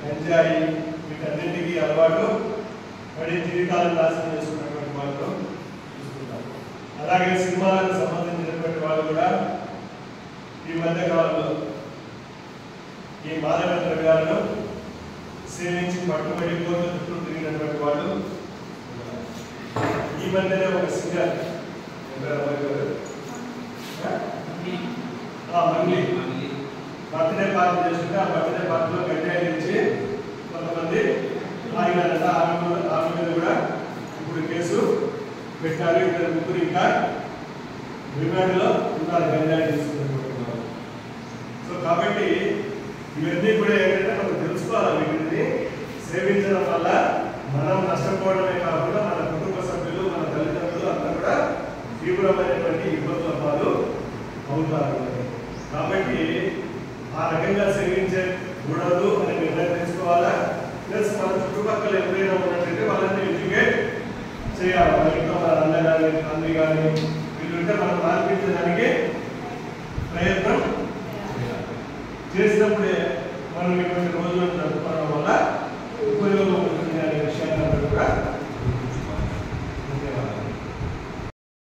గంజాయి వీటన్నింటికి అలవాటు పడి జీవితాలను నాశనం చేసుకున్నటువంటి వాళ్ళు చూసుకుంటాం. అలాగే సినిమాలకు సంబంధించినటువంటి వాళ్ళు కూడా ఈ మధ్య కాలంలో ఈ మాదక ద్రవ్యాలను సేవించి పట్టుబడి కోర్టు చుట్టూ తిరిగినటువంటి వాళ్ళు ఈ మధ్యనే ఒక సింగర్ మంగ్లీ బర్త్డే పార్టీ చేస్తుంటే ఆ బర్త్డే పార్టీలో గంజాయి ఇచ్చి కొంతమంది ఆగినారంట. ఆమె మీద కూడా ఇప్పుడు కేసు పెట్టారు. ఇద్దరు ముగ్గురు ఇంకా రిమాండ్లో ఉన్నారు గంజాయి తీసుకున్నటువంటి వాళ్ళు. సో కాబట్టి ఇవన్నీ కూడా ఏంటంటే మనం తెలుసుకోవాలి. వీటిని సేవించడం వల్ల మనం నష్టపోవడమే కాకుండా మన కుటుంబ సభ్యులు మన తల్లిదండ్రులు అంతా కూడా తీవ్రమైనటువంటి ఇబ్బందుల పాలు అవుతారు. కాబట్టి ఆ రకంగా సేవించకూడదు అని నిర్ణయం తీసుకోవాలా. ప్లస్ మన చుట్టుపక్కల ఎవరైనా ఉన్నట్లయితే వాళ్ళని ఎడ్యుకేట్ చేయాలి. మన ఇంట్లో మన అన్న కానీ తండ్రి కానీ వీళ్ళుంటే మనం మార్పించడానికి ప్రయత్నం చేసినప్పుడే మనం ఇటువంటి రోజులు